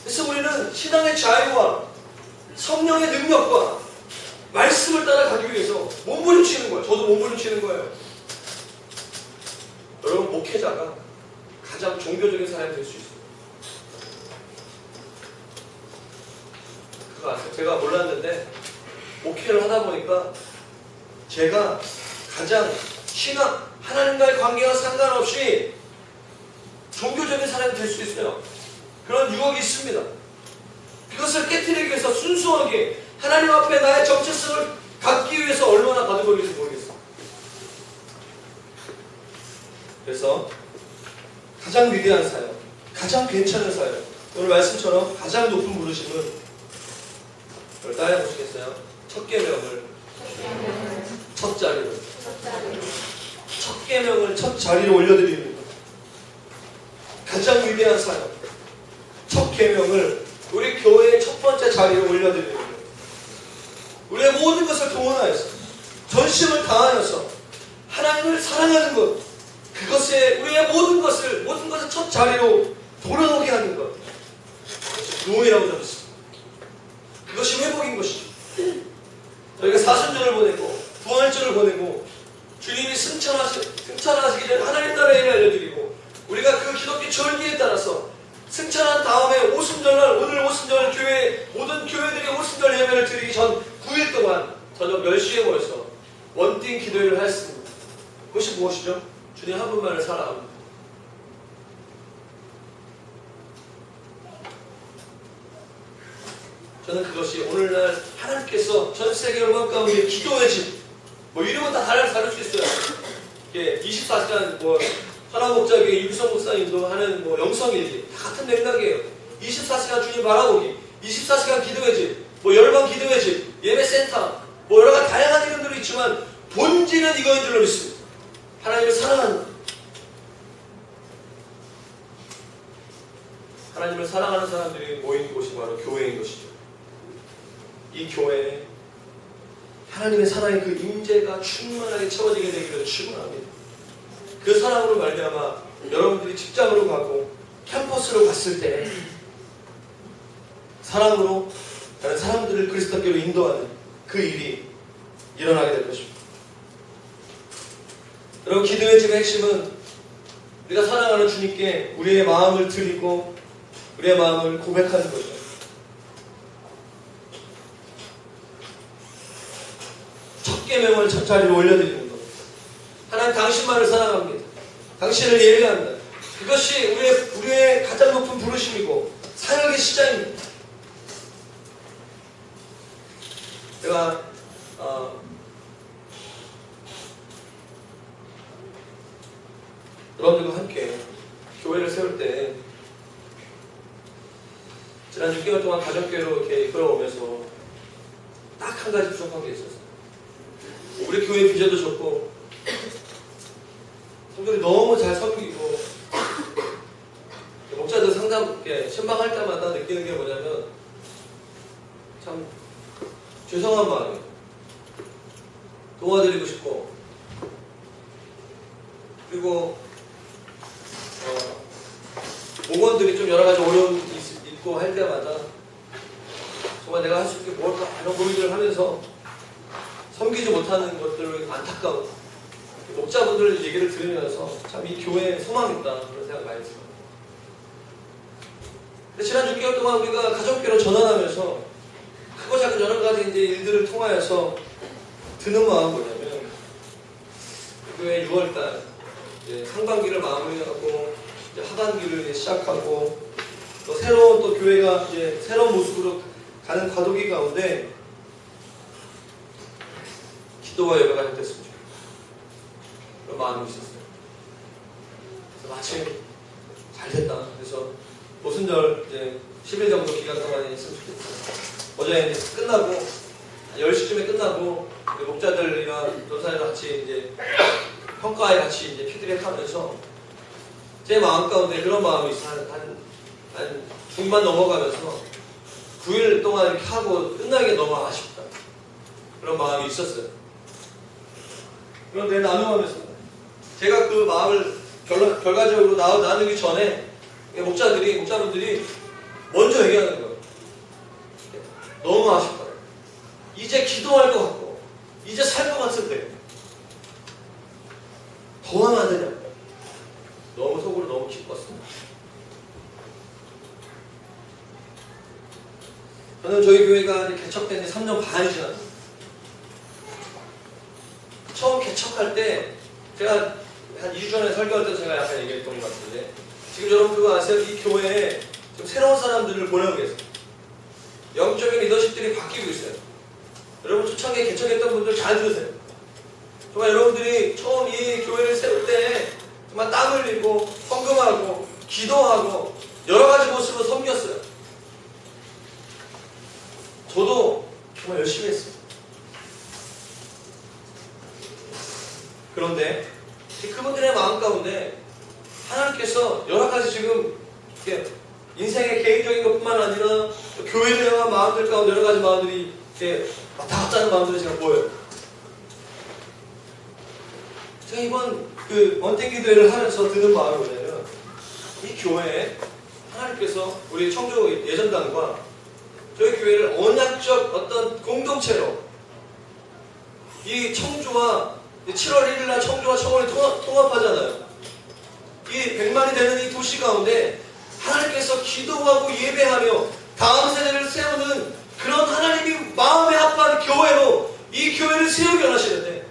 그래서 우리는 신앙의 자유와 성령의 능력과 말씀을 따라가기 위해서 몸부림치는 거예요. 저도 몸부림치는 거예요. 여러분 목회자가 가장 종교적인 사람이 될 수 있어요. 그거 아세요? 제가 몰랐는데 목회를 하다 보니까 제가 가장 신앙, 하나님과의 관계와 상관없이 종교적인 사람이 될 수 있어요. 그런 유혹이 있습니다. 그것을 깨트리기 위해서 순수하게 하나님 앞에 나의 정체성을 갖기 위해서 얼마나 받은 걸지 모르겠어요. 그래서 가장 위대한 사역, 가장 괜찮은 사역, 오늘 말씀처럼 가장 높은 부르심은 그걸 따라 보시겠어요? 첫 계명을 첫 자리로, 첫 계명을 첫 자리로 올려드리는 것. 가장 위대한 사역, 첫 계명을 우리 교회의 첫 번째 자리에 올려드리는 것. 우리의 모든 것을 동원하여서 전심을 다하여서 하나님을 사랑하는 것, 그것에 우리의 모든 것을 첫 자리로 돌아오게 하는 것. 그것이 부흥이라고 적었습니다. 그것이 회복인 것이죠. 저희가 사순절을 보내고 부활절을 보내고 주님이 승천하시기 전에 하나님 나라의 일을 알려드리고 우리가 그 기독교 절기에 따라서 승천한 다음에 오순절날, 오늘 오순절 모든 교회들이 오순절 예배를 드리기 전 9일 동안 저녁 10시에 모여서 원띵 기도회를 하였습니다. 그것이 무엇이죠? 주님 한 분만을 사랑합니다. 저는 그것이 오늘날 하나님께서 전 세계 음악 가운데 기도의 집, 이름은 다 다를 수 있어요. 24시간 선한 목자교회 유기성 목사님도 하는 영성일기 다 같은 맥락이에요. 24시간 주님 바라보기, 24시간 기도의 집, 열방 기도의 집, 예배센터, 여러 가지 다양한 이름들이 있지만 본질은 이거인 줄로 믿습니다. 하나님을 사랑하는 것. 하나님을 사랑하는 사람들이 모인 곳이 바로 교회인 것이죠. 이 교회에 하나님의 사랑의 그 임재가 충만하게 채워지게 되기를 축원합니다. 그 사랑으로 말미암아 여러분들이 직장으로 가고 캠퍼스로 갔을 때 사랑으로 다른 사람들을 그리스도께로 인도하는 그 일이 일어나게 될 것입니다. 여러분 기도의 집의 핵심은 우리가 사랑하는 주님께 우리의 마음을 드리고 우리의 마음을 고백하는 거죠. 첫 계명을 첫 자리로 올려드리는 것. 하나님 당신만을 사랑합니다. 당신을 예배한다. 그것이 우리의 가장 높은 부르심이고 사역의 시작입니다. 제가 여러분들과 함께 교회를 세울 때 지난 6개월 동안 가정교회로 이렇게 이끌어오면서 딱 한 가지 부족한 게 있었어요. 우리 교회 비전도 좋고 성도들이 너무 잘 섬기고 목자들 상담 신방할 때마다 느끼는 게 뭐냐면 참 죄송한 마음이에요. 도와드리고 싶고 그리고 목원들이 좀 여러 가지 어려움이 있고 할 때마다 정말 내가 할 수 있는 게 뭘까 이런 고민들을 하면서 섬기지 못하는 것들을 안타까워. 목자분들 얘기를 들으면서 참 이 교회에 소망이 있다 그런 생각 많이 들어요. 지난 6개월 동안 우리가 가족교회로 전환하면서 크고 작은 여러 가지 일들을 통하여서 드는 마음은 뭐냐면 교회 6월달 상반기를 마무리하고 이제 하반기를 이제 시작하고 또 새로운 또 교회가 이제 새로운 모습으로 가는 과도기 가운데 기도와 예배가 됐으면 좋겠다. 그런 마음이 있었어요. 그래서 마침 잘 됐다. 그래서 오순절 이제 10일 정도 기간 동안에 있으면 좋겠어요. 어제 이제 끝나고 10시쯤에 끝나고 목자들이랑 전사들이랑 같이 이제 평가에 같이 이제 피드백하면서 제 마음 가운데 그런 마음이 있어요. 한 중반 넘어가면서 9일 동안 이렇게 하고 끝나기가 너무 아쉽다. 그런 마음이 있었어요. 그런데 나누면서 제가 그 마음을 결과적으로 나누기 전에 목자분들이 먼저 얘기하는 거예요. 너무 아쉽다. 이제 기도할 것 같고 이제 살 것 같은데 더 하면 안 되냐. 너무 속으로 너무 기뻤습니다. 저는 저희 교회가 개척된 지 3년 반이 지났습니다. 처음 개척할 때 제가 한 2주 전에 설교할 때 제가 약간 얘기했던 것 같은데 지금 여러분 그거 아세요? 이 교회에 지금 새로운 사람들을 보내고 계세요. 영적인 리더십들이 바뀌고 있어요. 여러분 초창기에 개척했던 분들 잘 들으세요. 정말 여러분들이 처음 이 교회를 세울 때 정말 땀 흘리고 헌금하고 기도하고 여러 가지 모습으로 섬겼어요. 저도 정말 열심히 했어요. 그런데 그분들의 마음 가운데 하나님께서 여러 가지 지금 이렇게 인생의 개인적인 것뿐만 아니라 교회를 향한 마음들 가운데 여러 가지 마음들이 이렇게 왔다 갔다 하는 마음들이 제가 보여요. 제가 이번 그 언택 기도회를 하면서 드는 마음이 뭐냐면 이 교회에 하나님께서 우리 청주 예전단과 저희 교회를 언약적 어떤 공동체로 이 청주와 7월 1일 날 청주와 청원이 통합하잖아요. 이 100만이 되는 이 도시 가운데 하나님께서 기도하고 예배하며 다음 세대를 세우는 그런 하나님이 마음에 합한 교회로 이 교회를 세우게 원하시는데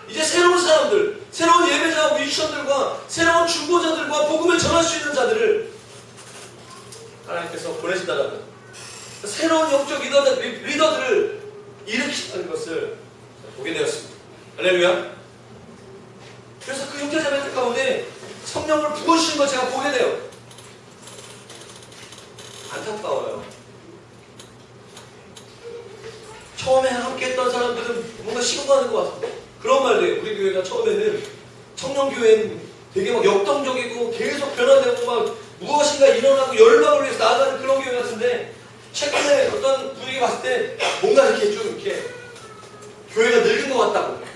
이제 새로운 사람들, 새로운 예배자 뮤지션들과 새로운 중보자들과 복음을 전할 수 있는 자들을 하나님께서 보내신다는 거예요. 새로운 영적 리더들을 일으키는 것을 보게 되었습니다. 할렐루야. 그래서 그 형제자매들 가운데 성령을 부어주신 걸 제가 보게 돼요. 안타까워요. 처음에 함께 했던 사람들은 뭔가 식어가는 것 같아요. 그런 말도 해요. 우리 교회가 처음에는 청년교회는 되게 막 역동적이고 계속 변화되고 막 무엇인가 일어나고 열방을 위해서 나아가는 그런 교회 같은데 최근에 어떤 분위기 봤을 때 뭔가 이렇게 좀 이렇게 교회가 늙은 것 같다고.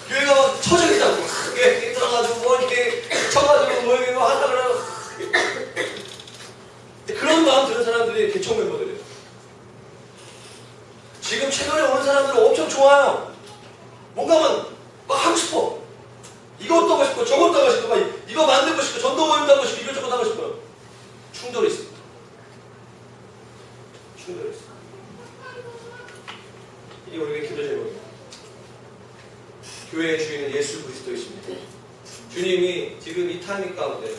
교회가 막 처져 있다고. 이렇게 들어가지고 뭐 이렇게 쳐가지고 뭐 이렇게 한다 그러고. 그런 마음 드는 사람들이 개척 멤버들이에요. 지금 최근에 오는 사람들은 엄청 좋아요. 뭔가 막 하고 싶어. 이것도 하고 싶고 저것도 하고 싶고 막 이거 만들고 싶고 전도 모임도 하고 싶고 이것저것 하고 싶어요. 충돌이 있습니다. 충돌이 있습니다. 이게 우리의 기도 제목입니다. 교회의 주인은 예수 그리스도이십니다. 주님이 지금 이 타이밍 가운데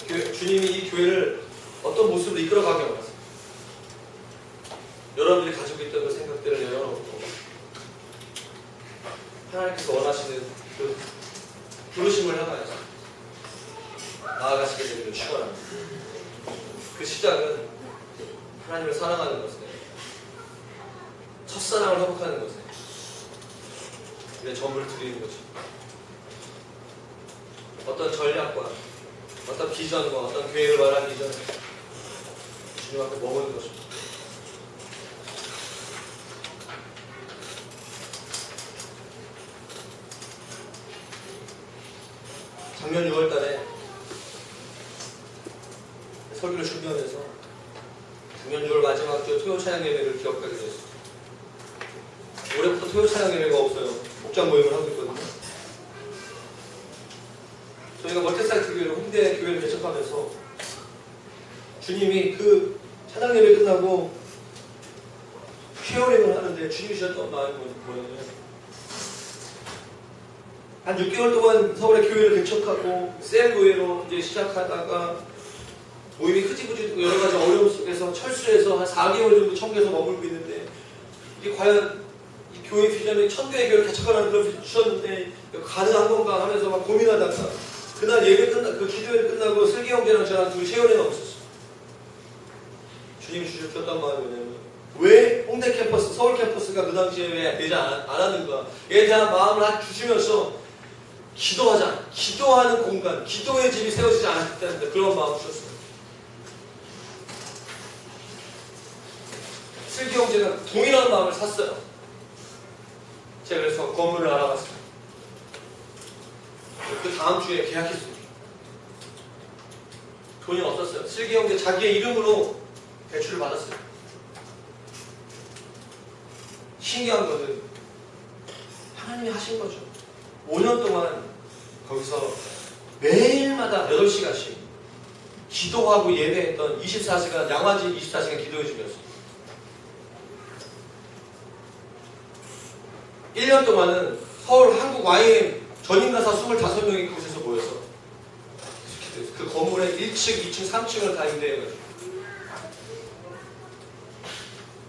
주님이 이 교회를 어떤 모습으로 이끌어가게 원하세요. 여러분들이 가지고 있던 그 생각들을 내려놓고 하나님께서 원하시는 그 부르심을 향하여서 나아가시게 되기를 축원합니다. 그 시작은 하나님을 사랑하는 것에 첫사랑을 회복하는 것에 내 점을 드리는 거죠. 어떤 전략과 어떤 비전과 어떤 계획을 말하기 전에 주님 앞에 머무는 것입니다. 작년 6월 달에 설교를 준비하면서 작년 6월 마지막 주 토요 찬양 예배를 기억하게 됐습니다. 올해부터 토요 찬양 예배가 없어요. 목장 모임을 하고 있거든요. 저희가 멀티사이트 교회로 홍대 교회를 개척하면서 주님이 그 찬양 예배 끝나고 케어링을 하는데 주님이 주셨던 마음이 뭐냐면 한 6개월 동안 서울의 교회를 개척하고 셀교회로 이제 시작하다가 모임이 흐지부지 여러 가지 어려움 속에서 철수해서 한 4개월 정도 청교에서 머물고 있는데 이게 과연 이 교회 비전이 천교의 교회를 개척하라는 그런 주셨는데 가능한 건가 하면서 막 고민하다가 그날 예배 그 기도회 끝나고 슬기 형제랑 저랑 둘이 세월에 없었어요. 주님이 주셨던 마음이 뭐냐면 왜 홍대 캠퍼스, 서울 캠퍼스가 그 당시에 왜 되지 않았는가에 대한 마음을 주시면서 기도하자, 기도하는 공간, 기도의 집이 세워지지 않았다는 그런 마음을 주셨어요. 슬기 형제가 동일한 마음을 샀어요. 제가 그래서 건물을 알아봤어요. 그 다음 주에 계약했습니다. 돈이 없었어요. 슬기 형제 자기의 이름으로 대출을 받았어요. 신기한 것은 하나님이 하신 거죠. 5년 동안 거기서 매일마다 8시간씩 기도하고 예배했던 24시간, 양화진 24시간 기도해 주면서 1년 동안은 서울 한국 YM 전임가사 25명이 그곳에서 모여서 기도했어요. 그 건물에 1층, 2층, 3층을 다 임대해가지고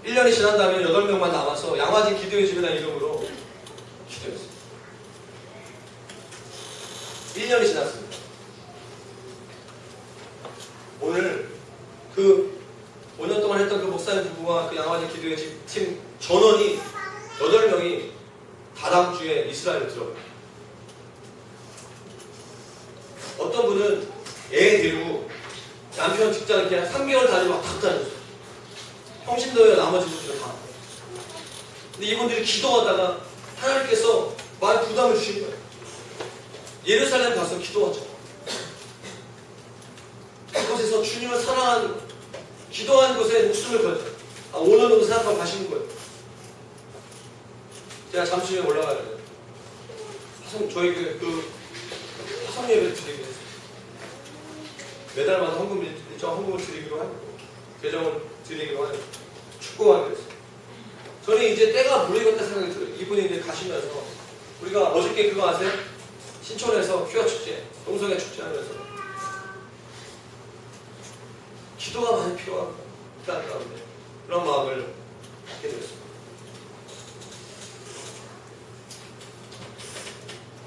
1년이 지난 다음에 8명만 남아서 양화진 기도의 집이라는 이름으로 기도했어요. 1년이 지났습니다. 오늘 그 5년 동안 했던 그 목사님 부부와 그 양화진 기도의 집 팀 전원이 8명이 다다음 주에 이스라엘로 들어가요. 어떤 분은 애 데리고 남편 직장 이렇게 한 3개월 다니고 왔다 갔다 다녔어요. 평신도에 나머지 분들은 다. 근데 이분들이 기도하다가 하나님께서 많이 부담을 주신 거예요. 예루살렘 가서 기도하자. 그곳에서 주님을 사랑하는 기도하는 곳에 목숨을 걸자. 5년 정도 생각하고 가시는 거예요. 제가 잠시 후에 올라가야 돼요. 저희 그 화성 예배를 드리기로 했어요. 매달마다 헌금을 드리기로 하고 계정을 드리기로 하고 축구하기로 했어요. 저는 이제 때가 무르익었다 생각이 들어요. 이분이 이제 가시면서 우리가 어저께 그거 아세요? 신촌에서 퀴어 축제, 동성애 축제 하면서 기도가 많이 필요합니다. 가운데 그런 마음을 갖게 되었습니다.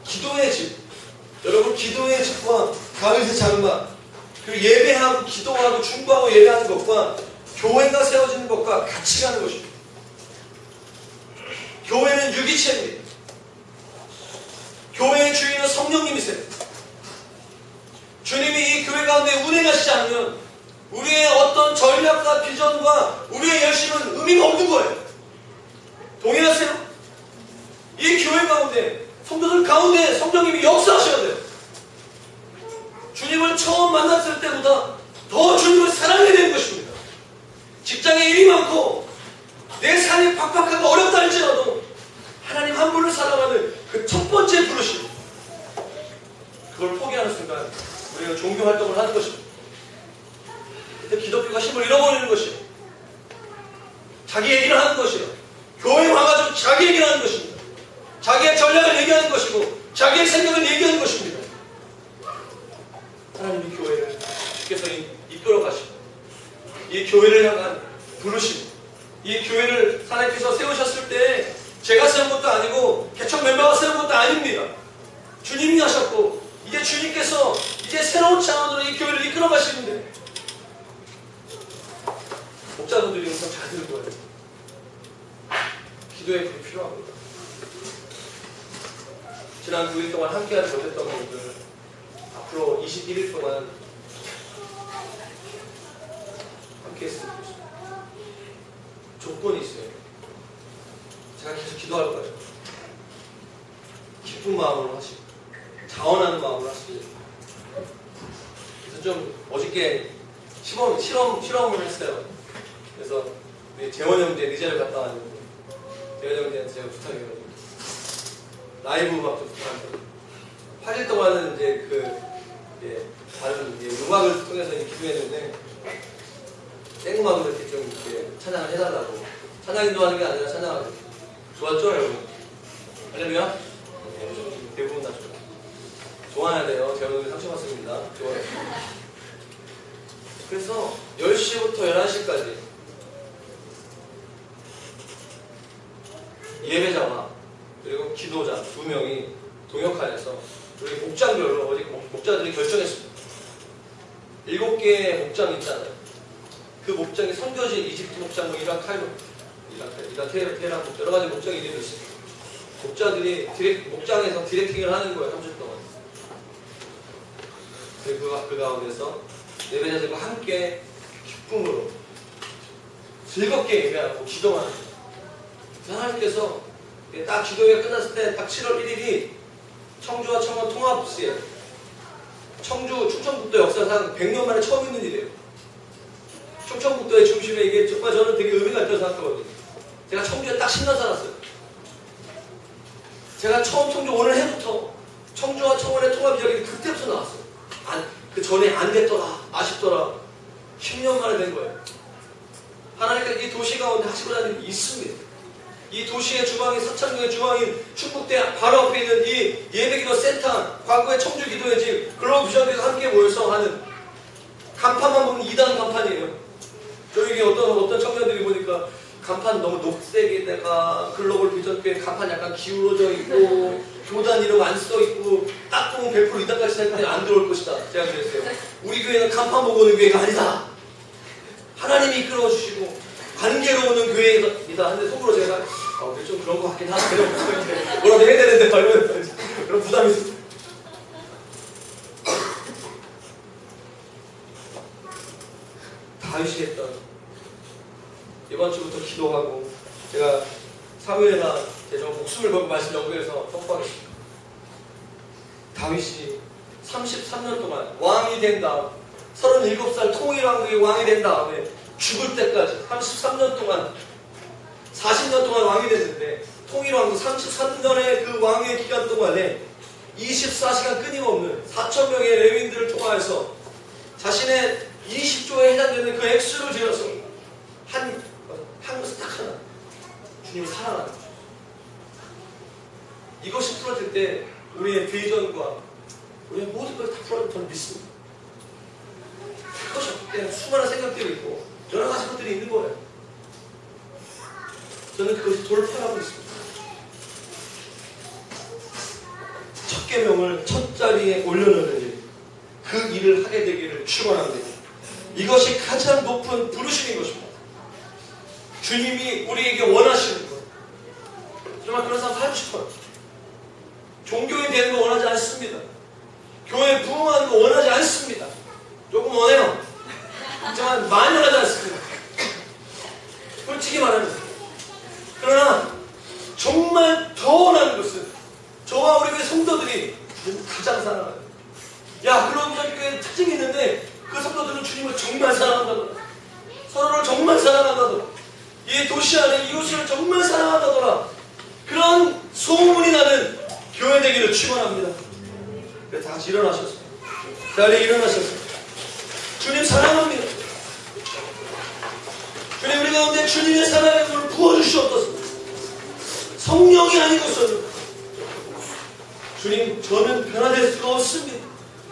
기도의 집, 여러분 기도의 집과 다윗의 장막, 그리고 예배하고 기도하고 중보하고 예배하는 것과 교회가 세워지는 것과 같이 가는 것입니다. 교회는 유기체입니다. 교회의 주인은 성령님이세요. 주님이 이 교회 가운데 운행하시지 않으면 우리의 어떤 전략과 비전과 우리의 열심은 의미가 없는 거예요. 동의하세요? 이 교회 가운데 성도들 가운데 성령님이 역사하셔야 돼요. 주님을 처음 만났을 때보다 더 주님을 사랑해야 되는 것입니다. 직장에 일이 많고 내 삶이 팍팍하고 어렵다 할지라도 하나님 한 분을 사랑하는 그 첫 번째 부르심, 그걸 포기하는 순간 우리가 종교 활동을 하는 것입니다. 그때 기독교가 힘을 잃어버리는 것이에요. 자기 얘기를 하는 것이에요. 교회 와가지고 자기 얘기를 하는 것입니다. 자기의 전략을 얘기하는 것이고 자기의 생각을 얘기하는 것입니다. 하나님이 교회를 주께서 이끌어 가시고 이 교회를 향한 부르심, 이 교회를 하나님께서 세우셨을 때 제가 세운 것도 아니고 개척 멤버가 세운 것도 아닙니다. 주님이 하셨고 이제 주님께서 이제 새로운 차원으로 이 교회를 이끌어 가시는데 목자분들이 우선 잘 들을 거예요. 기도의 불이 필요합니다. 지난 9일 동안 함께하지 못했던 분들 앞으로 21일 동안 함께했으면 좋겠습니다. 조건이 있어요. 제가 계속 기도할 거예요. 기쁜 마음으로 하시고 자원하는 마음으로 하시고. 그래서 좀 어저께 실험을 했어요. 그래서 재원 형제 니제를 갔다 왔는데 재원 형제한테 제가 부탁해가지고 라이브 음악도 부탁합니다. 8일 동안은 이제 다른 음악을 통해서 기도했는데 생음악으로 이렇게 좀 이렇게 찬양을 해달라고 찬양 인도하는 게 아니라 찬양하는 거. 좋았죠, 여러분? 할렐루야? 네, 대부분 다 좋아요. 좋아야 돼요. 제가 오늘 상처받습니다. 좋아요. 그래서 10시부터 11시까지 예배자와 그리고 기도자 2명이 동역하여서 우리 목장별로 어디 목자들이 결정했습니다. 7개의 목장이 있잖아요. 그 목장이 선교지 이집트 목장, 뭐 이란 카이로, 이란 테헤란 목장, 여러 가지 목장이 이름이 있습니다. 목자들이 목장에서 디렉팅을 하는 거예요. 3주 동안. 그 가운데서 예배자들과 함께 기쁨으로 즐겁게 예배하고 기도하는 거예요. 하나님께서 딱 기도회가 끝났을 때 딱 7월 1일이 청주와 청원 통합시에 청주 충청북도 역사상 100년 만에 처음 있는 일이에요. 충청북도의 중심에 이게 정말 저는 되게 의미가 있다고 생각하거든요. 제가 청주에 딱 10년 살았어요. 제가 처음 청주 오늘 해부터 청주와 청원의 통합 이야기 그때부터 나왔어요. 그 전에 안 됐더라, 아쉽더라. 10년 만에 된 거예요. 하나님께서 이 도시 가운데 하시고자 하는 일이 있습니다. 이 도시의 주방인, 서창동의 주방인 충북대 바로 앞에 있는 이 예배기도 센터, 과거의 청주기도의 집, 글로비전에서 함께 모여서 하는 간판만 보면 2단 간판이에요. 저에게 어떤 청년들이 보니까 간판 너무 녹색에다가 글로벌 비전교회 간판 약간 기울어져 있고 교단 이름 안 써 있고 딱 보면 100% 2단까지 생각하면 안 들어올 것이다. 제가 그랬어요. 우리 교회는 간판 보고 오는 교회가 아니다. 하나님이 이끌어 주시고 관계로 오는 교회이다. 근데 속으로 제가 좀 그런 것 같긴 하다. 뭐라도 해야 되는데 이러면서 그런 부담이 있었어요. 다윗이 했던 이번 주부터 기도하고 제가 사무엘나 제가 목숨을 걸고 말씀 연구해서 선포하겠습니다. 다윗이 33년 동안 왕이 된 다음 37살 통일왕국의 왕이 된 다음에 죽을 때까지 33년 동안 40년 동안 왕이 됐는데 통일왕국 33년의 그 왕의 기간 동안에 24시간 끊임없는 4,000명의 레위인들을 통하여서 자신의 20조에 해당되는 그 액수를 지어서 한 것은 딱 하나, 주님을 사랑하는 거죠. 이것이 풀어질 때 우리의 비전과 우리의 모든 걸 다 풀어질 저는 믿습니다. 그것이 없기 때문에 수많은 생각들이 있고 여러 가지 것들이 있는 거예요. 저는 그것이 돌파하고 있습니다. 첫 계명을 첫 자리에 올려놓는 일, 그 일을 하게 되기를 축원합니다. 이것이 가장 높은 부르심인 것입니다. 주님이 우리에게 원하시는 것. 정말 그런 사람 살고 싶어요. 종교인 되는 거 원하지 않습니다. 교회 부흥하는 거 원하지 않습니다. 조금 원해요. 하지만 많이 원하지 않습니다. 솔직히 말하면. 그러나 정말 더 원하는 것은 저와 우리 교회 성도들이 가장 사랑하는, 야, 그럼 우리 교회에 특징이 있는데 그 성도들은 주님을 정말 사랑한다더라. 서로를 정말 사랑한다더라. 이 도시 안에 이웃을 정말 사랑한다더라. 그런 소문이 나는 교회 되기를 축원합니다. 그래서 다 같이 일어나셨어요. 자리에 일어나셨어요. 주님 사랑합니다. 주님 우리 가운데 주님의 사랑의 물을 부어주시옵소서. 성령이 아니고서는 주님 저는 변화될 수가 없습니다.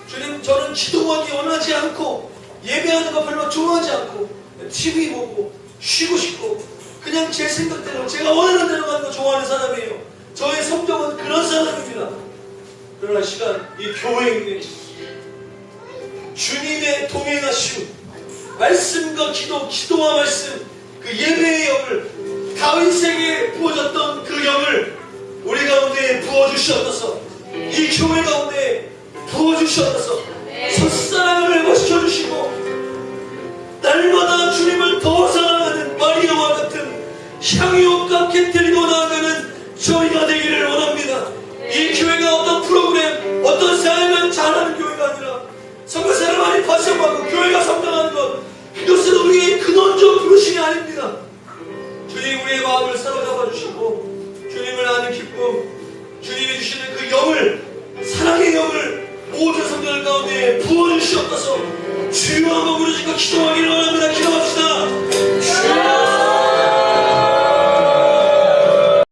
주님 저는 기도하기 원하지 않고 예배하는 거 별로 좋아하지 않고 TV 보고 쉬고 싶고 그냥 제 생각대로 제가 원하는 대로 가는 거 좋아하는 사람이에요. 저의 성격은 그런 사람입니다. 그러나 시간 이 교회에 주님의 동행하시고 말씀과 기도와 말씀 그 예배의 영을 다윗에게 부어졌던 그 영을 우리 가운데 부어주시옵소서. 이 교회 가운데 부어주시옵소서. 첫사랑을 회복시켜주시고 날마다 주님을 더 사랑하는 마리아와 같은 향유와 깨뜨리고 나아가는 저희가 되기를 원합니다. 이 교회가 어떤 프로그램, 어떤 사역을 잘하는 교회가 아니라 선교사를 많이 파송하고 교회가 성장하는 것, 이것은 우리의 근원적 부르심이 아닙니다. 주님 우리의 마음을 사로잡아 주시고 주님을 아는 기쁨, 주님이 주시는 그 영을, 사랑의 영을 모든 성도들 가운데 부어주시옵소서. 주여 한번 부르짖고 기도하기를 원합니다.